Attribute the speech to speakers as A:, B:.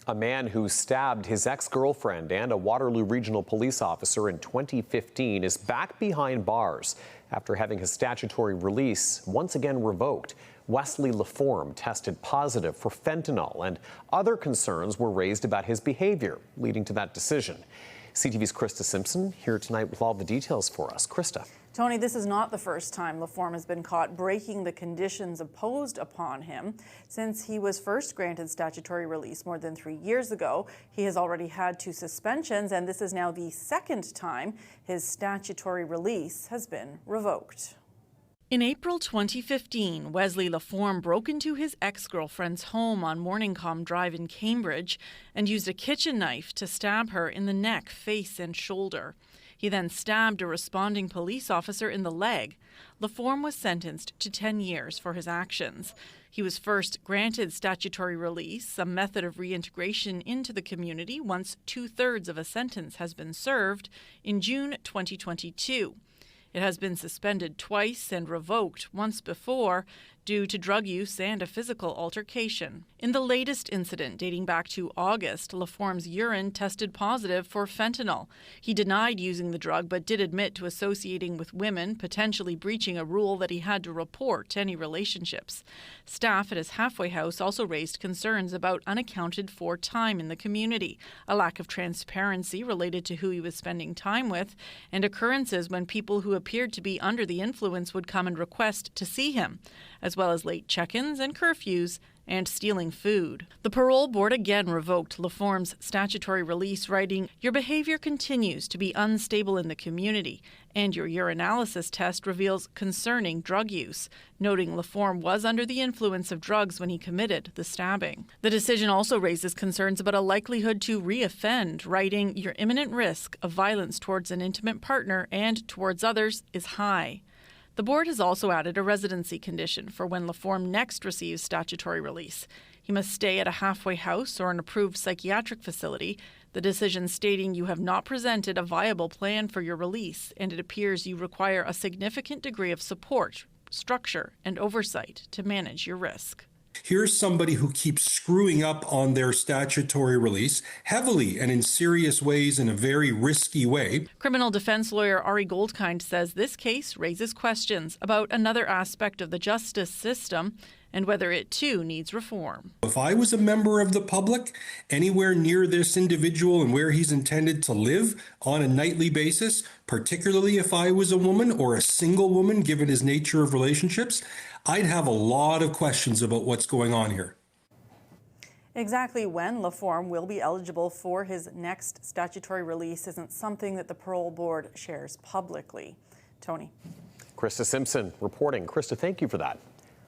A: A man who stabbed his ex-girlfriend and a Waterloo Regional Police officer in 2015 is back behind bars after having his statutory release once again revoked. Wesley Laforme tested positive for fentanyl, and other concerns were raised about his behavior, leading to that decision. CTV's Krista Simpson here tonight with all the details for us. Krista.
B: Tony, this is not the first time Laforme has been caught breaking the conditions imposed upon him. Since he was first granted statutory release more than 3 years ago, he has already had 2 suspensions, and this is now the second time his statutory release has been revoked.
C: In April 2015, Wesley Laforme broke into his ex-girlfriend's home on Morningcombe Drive in Cambridge and used a kitchen knife to stab her in the neck, face, and shoulder. He then stabbed a responding police officer in the leg. Laforme was sentenced to 10 years for his actions. He was first granted statutory release, a method of reintegration into the community once 2/3 of a sentence has been served, in June 2022. It has been suspended twice and revoked once before due to drug use and a physical altercation. In the latest incident, dating back to August, Laforme's urine tested positive for fentanyl. He denied using the drug but did admit to associating with women, potentially breaching a rule that he had to report any relationships. Staff at his halfway house also raised concerns about unaccounted for time in the community, a lack of transparency related to who he was spending time with, and occurrences when people who appeared to be under the influence would come and request to see him, as well as late check-ins and curfews and stealing food. The parole board again revoked Laforme's statutory release, writing, "Your behavior continues to be unstable in the community, and your urinalysis test reveals concerning drug use," noting Laforme was under the influence of drugs when he committed the stabbing. The decision also raises concerns about a likelihood to reoffend, writing, "Your imminent risk of violence towards an intimate partner and towards others is high." The board has also added a residency condition for when Laforme next receives statutory release. He must stay at a halfway house or an approved psychiatric facility, the decision stating you have not presented a viable plan for your release, and it appears you require a significant degree of support, structure, and oversight to manage your risk.
D: Here's somebody who keeps screwing up on their statutory release heavily and in serious ways in a very risky way.
C: Criminal defense lawyer Ari Goldkind says this case raises questions about another aspect of the justice system and whether it too needs reform.
D: If I was a member of the public anywhere near this individual and where he's intended to live on a nightly basis, particularly if I was a woman or a single woman, given his nature of relationships, I'd have a lot of questions about what's going on here.
B: Exactly when Laforme will be eligible for his next statutory release isn't something that the parole board shares publicly. Tony.
A: Krista Simpson reporting. Krista, thank you for that.